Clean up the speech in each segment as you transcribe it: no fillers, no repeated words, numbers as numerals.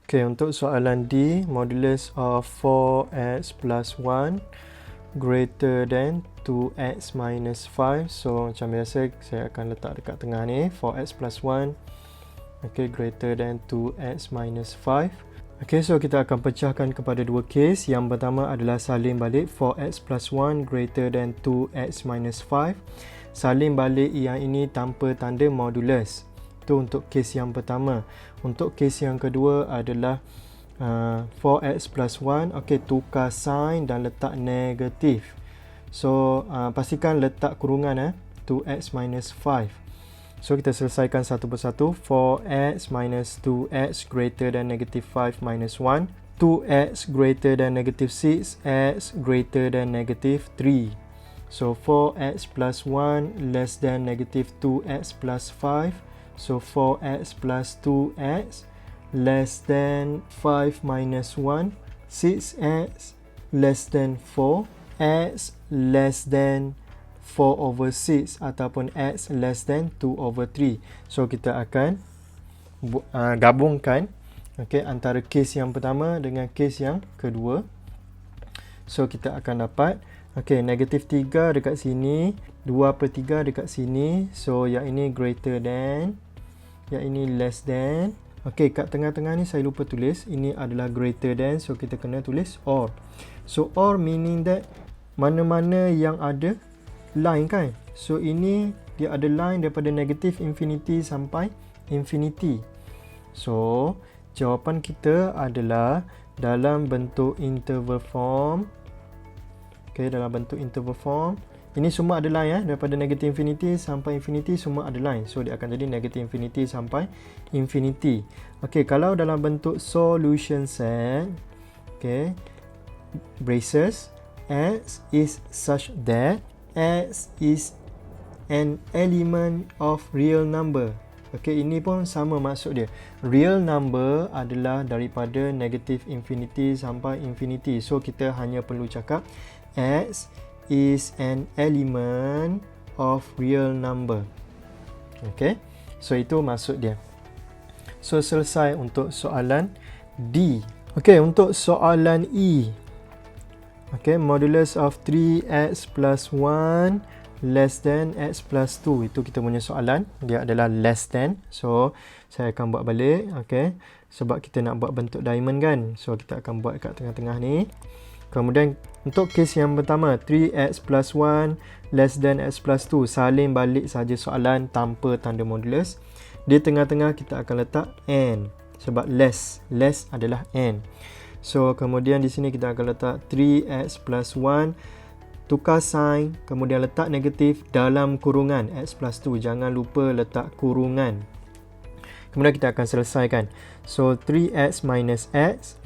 Okay, untuk soalan D, modulus of 4x plus 1 greater than 2x minus 5. So, macam biasa, saya akan letak dekat tengah ni, 4x plus 1, okay, greater than 2x minus 5. Okay, so kita akan pecahkan kepada dua kes. Yang pertama adalah salin balik 4x plus 1 greater than 2x minus 5. Salin balik yang ini tanpa tanda modulus. Itu untuk kes yang pertama. Untuk kes yang kedua adalah 4x plus 1. Okay, tukar sign dan letak negatif. So, pastikan letak kurungan 2x minus 5. So, kita selesaikan satu persatu. 4x minus 2x greater than negative 5 minus 1. 2x greater than negative 6. X greater than negative 3. So, 4x plus 1 less than negative 2x plus 5. So, 4x plus 2x less than 5 minus 1. 6x less than 4. X less than 4 over 6 ataupun x less than 2 over 3. So, kita akan gabungkan antara kes yang pertama dengan kes yang kedua. So, kita akan dapat negatif 3 dekat sini, 2/3 dekat sini. So, yang ini greater than, yang ini less than. Kat tengah-tengah ni saya lupa tulis. Ini adalah greater than. So, kita kena tulis or. So, or meaning that mana-mana yang ada line kan. So, ini dia ada line daripada negatif infinity sampai infinity. So, jawapan kita adalah dalam bentuk interval form. Dalam bentuk interval form. Ini semua ada line daripada negative infinity sampai infinity semua ada line. So, dia akan jadi negative infinity sampai infinity. Kalau dalam bentuk solution set, braces, x is such that x is an element of real number. Ini pun sama maksud dia. Real number adalah daripada negative infinity sampai infinity. So, kita hanya perlu cakap x is an element of real number. So itu maksud dia. So selesai untuk soalan D. Untuk soalan E. Modulus of 3x plus 1 less than x plus 2. Itu kita punya soalan. Dia adalah less than. So saya akan buat balik. Sebab kita nak buat bentuk diamond kan. So kita akan buat kat tengah-tengah ni. Kemudian untuk kes yang pertama 3x plus 1 less than x plus 2, salin balik saja soalan tanpa tanda modulus. Di tengah-tengah kita akan letak n sebab less adalah n. So kemudian di sini kita akan letak 3x plus 1, tukar sign, kemudian letak negatif dalam kurungan x plus 2. Jangan lupa letak kurungan. Kemudian kita akan selesaikan. So 3x minus x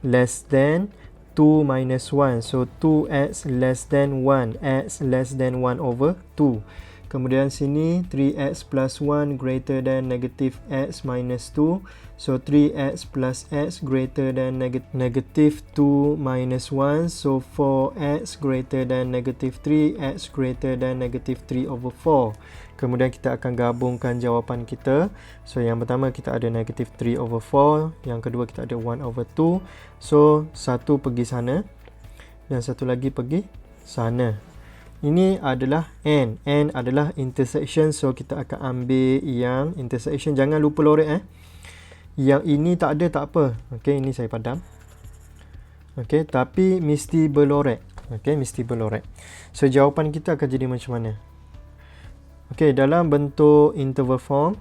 less than 2 minus 1. So, 2x less than 1. X less than 1 over 2. Kemudian sini, 3x plus 1 greater than negative x minus 2. So, 3x plus x greater than negative 2 minus 1. So, 4x greater than negative 3. X greater than negative 3 over 4. Kemudian kita akan gabungkan jawapan kita. So, yang pertama kita ada negative 3 over 4. Yang kedua kita ada 1 over 2. So, satu pergi sana. Dan satu lagi pergi sana. Ini adalah n. N adalah intersection. So, kita akan ambil yang intersection. Jangan lupa lorek. Yang ini tak ada tak apa. Ini saya padam. Tapi mesti berlorek. Mesti berlorek. So, jawapan kita akan jadi macam mana? Dalam bentuk interval form.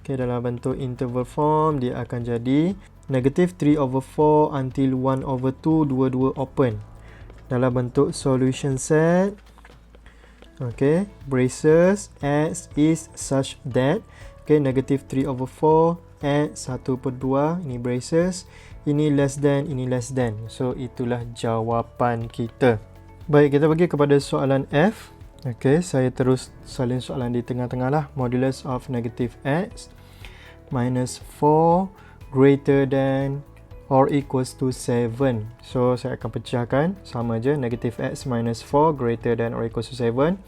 Dalam bentuk interval form dia akan jadi negative 3 over 4 until 1 over 2, dua-dua open. Dalam bentuk solution set. Braces x is such that negative 3 over 4 x 1/2. Ini braces. Ini less than, ini less than. So itulah jawapan kita. Baik, kita pergi kepada soalan F. Saya terus salin soalan di tengah-tengah lah. Modulus of negative x minus 4 greater than or equals to 7. So, saya akan pecahkan. Sama je. Negative x minus 4 greater than or equals to 7.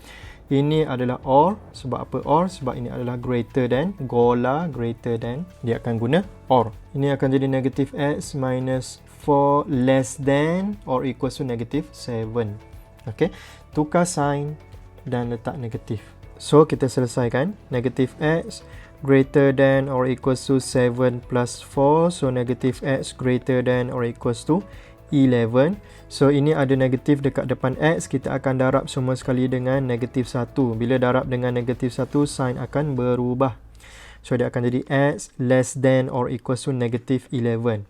Ini adalah OR. Sebab apa OR? Sebab ini adalah greater than. Gola greater than. Dia akan guna OR. Ini akan jadi negative x minus 4 less than or equals to negative 7. Okay. Tukar sign dan letak negatif. So, kita selesaikan. Negative x greater than or equals to 7 plus 4. So, negative x greater than or equals to 11. So, ini ada negatif dekat depan x. Kita akan darab semua sekali dengan negatif 1. Bila darab dengan negatif 1, sign akan berubah. So, dia akan jadi x less than or equals to negative 11.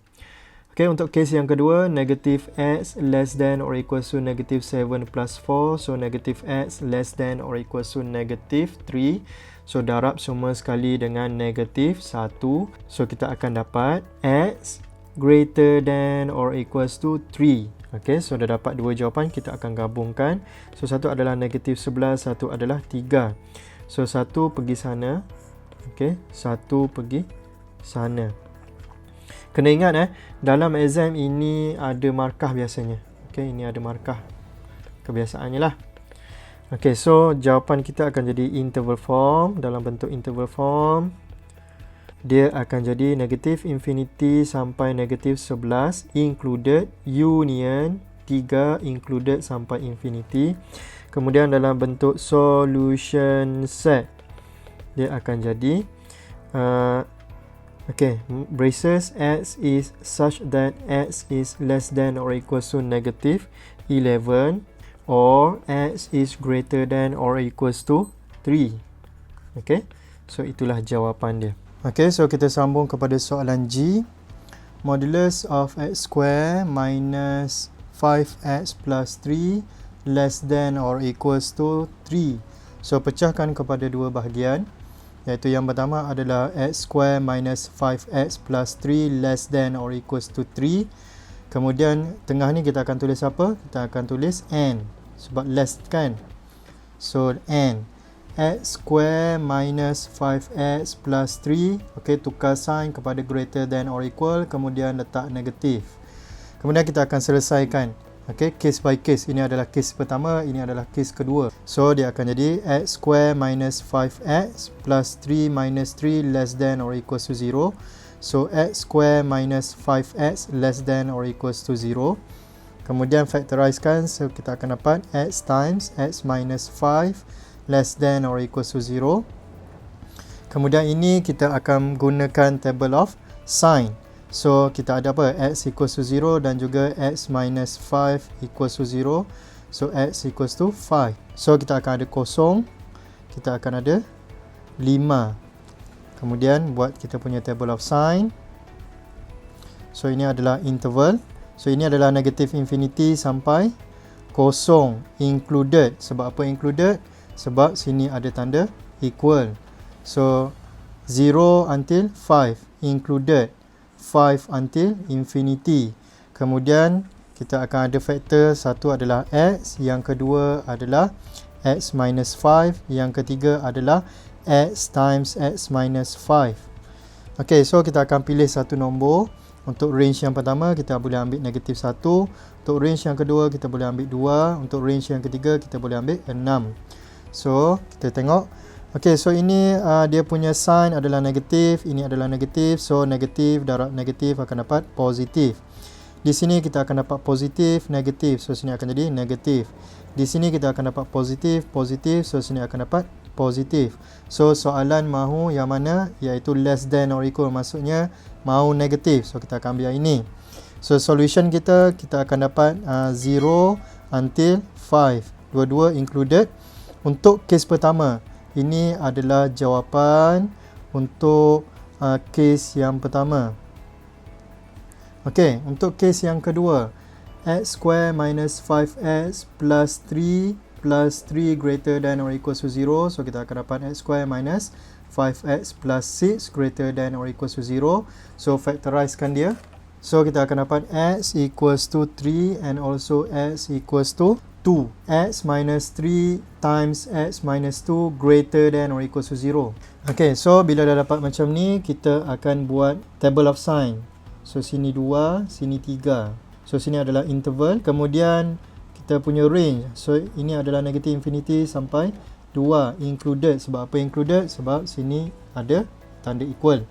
Okay, untuk case yang kedua, negative x less than or equals to negative 7 plus 4. So, negative x less than or equals to negative 3. So, darab semua sekali dengan negatif 1. So, kita akan dapat x greater than or equals to 3. Okay, so dah dapat dua jawapan, kita akan gabungkan. So, satu adalah negatif 11, satu adalah 3. So, satu pergi sana. Okay, satu pergi sana. Kena ingat dalam exam ini ada markah biasanya. Okay, ini ada markah. Kebiasaannya lah. Okay, so jawapan kita akan jadi interval form. Dalam bentuk interval form, dia akan jadi negatif infinity sampai negatif 11 included union 3 included sampai infinity. Kemudian dalam bentuk solution set, dia akan jadi okay, braces x is such that x is less than or equals to negative 11 or x is greater than or equals to 3. Okay, so itulah jawapan dia. Okay, so kita sambung kepada soalan G. Modulus of x square minus 5x plus 3 less than or equals to 3. So, pecahkan kepada dua bahagian. Iaitu yang pertama adalah x square minus 5x plus 3 less than or equals to 3. Kemudian tengah ni kita akan tulis apa? Kita akan tulis n. Sebab less kan? So, n. X square minus 5x plus 3. Okay, tukar sign kepada greater than or equal. Kemudian letak negatif. Kemudian kita akan selesaikan. Okay, case by case. Ini adalah case pertama, ini adalah case kedua. So, dia akan jadi x square minus 5x plus 3 minus 3 less than or equals to 0. So, x square minus 5x less than or equals to 0. Kemudian factorizekan, so kita akan dapat x times x minus 5 less than or equals to 0. Kemudian ini kita akan gunakan table of sign. So, kita ada apa? X equals to 0 dan juga x minus 5 equals to 0. So, x equals to 5. So, kita akan ada kosong. Kita akan ada 5. Kemudian, buat kita punya table of sign. So, ini adalah interval. So, ini adalah negative infinity sampai kosong. Included. Sebab apa included? Sebab sini ada tanda equal. So, 0 until 5. Included. 5 until infinity. Kemudian kita akan ada faktor. Satu adalah x, yang kedua adalah x minus 5, yang ketiga adalah x times x minus 5. Ok, so kita akan pilih satu nombor. Untuk range yang pertama kita boleh ambil negatif 1. Untuk range yang kedua kita boleh ambil 2. Untuk range yang ketiga kita boleh ambil 6. So kita tengok. Ok, so ini dia punya sign adalah negatif. Ini adalah negatif. So, negatif darab negatif akan dapat positif. Di sini kita akan dapat positif, negatif. So, sini akan jadi negatif. Di sini kita akan dapat positif, positif. So, sini akan dapat positif. So, soalan mahu yang mana? Iaitu less than or equal. Maksudnya, mahu negatif. So, kita akan ambil yang ini. So, solution kita akan dapat 0 until 5. Dua-dua included. Untuk case pertama, ini adalah jawapan untuk case yang pertama. Okey, untuk case yang kedua, x square minus 5x plus 3 greater than or equals to 0. So, kita akan dapat x square minus 5x plus 6 greater than or equals to 0. So, factorizekan dia. So, kita akan dapat x equals to 3 and also x equals to 2. X minus 3 times x minus 2 greater than or equals to 0. Ok, so bila dah dapat macam ni, kita akan buat table of sign. So, sini 2, sini 3. So, sini adalah interval. Kemudian, kita punya range. So, ini adalah negative infinity sampai 2 included. Sebab apa included? Sebab sini ada tanda equal.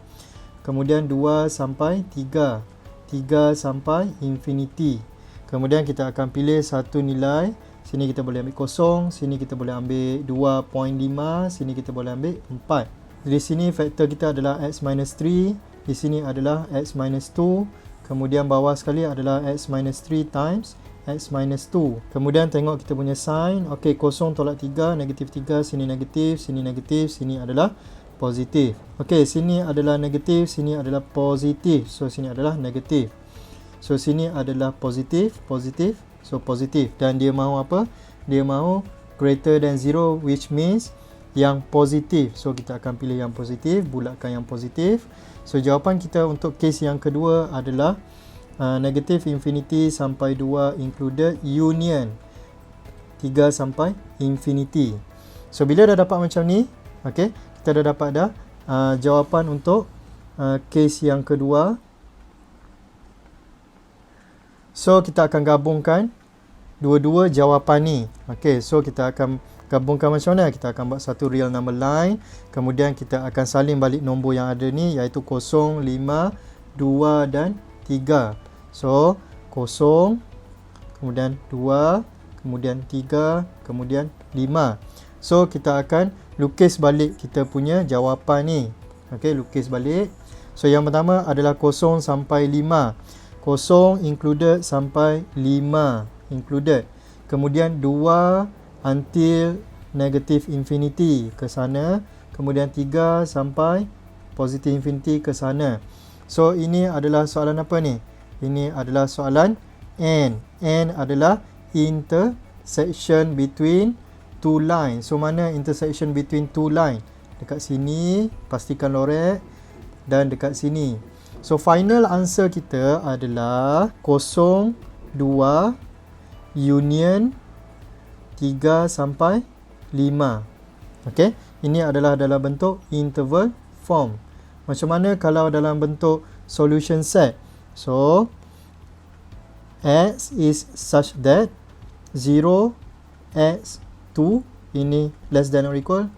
Kemudian 2 sampai 3, 3 sampai infinity. Kemudian kita akan pilih satu nilai. Sini kita boleh ambil kosong, sini kita boleh ambil 2.5, sini kita boleh ambil 4. Di sini faktor kita adalah x minus 3, di sini adalah x minus 2, kemudian bawah sekali adalah x minus 3 times x minus 2. Kemudian tengok kita punya sign. Okey, kosong tolak 3, negatif 3, sini negatif, sini adalah positif. Okey, sini adalah negatif, sini adalah positif. So, sini adalah negatif. So, sini adalah positif, positif. So, positif. Dan dia mahu apa? Dia mahu greater than 0, which means yang positif. So, kita akan pilih yang positif, bulatkan yang positif. So, jawapan kita untuk case yang kedua adalah negatif infinity sampai 2 included, union 3 sampai infinity. So, bila dah dapat macam ni, okay, kita dah dapat dah jawapan untuk case yang kedua. So, kita akan gabungkan dua-dua jawapan ni. Okay, so kita akan gabungkan macam mana? Kita akan buat satu real number line. Kemudian kita akan salin balik nombor yang ada ni, iaitu 0, 5, 2 dan 3. So, 0, kemudian 2, kemudian 3, kemudian 5. So, kita akan lukis balik kita punya jawapan ni. Okay, lukis balik. So, yang pertama adalah 0 sampai 5. 0 included sampai 5 included. Kemudian 2 until negative infinity ke sana. Kemudian 3 sampai positive infinity ke sana. So, ini adalah soalan apa ni? Ini adalah soalan N. N adalah intersection between two lines. So, mana intersection between two line? Dekat sini, pastikan lorek. Dan dekat sini. So, final answer kita adalah 0, 2, union 3 sampai 5. Okay, ini adalah dalam bentuk interval form. Macam mana kalau dalam bentuk solution set? So, x is such that 0, x, 2, ini less than or equal,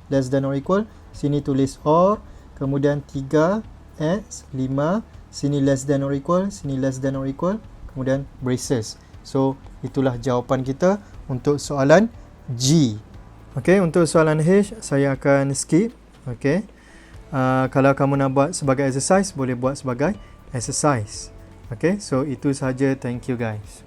sini tulis or, kemudian 3, x, 5, sini less than or equal, kemudian braces. So, itulah jawapan kita untuk soalan G. Okay, untuk soalan H, saya akan skip. Okay, kalau kamu nak buat sebagai exercise, boleh buat sebagai exercise. Okay, so itu sahaja. Thank you guys.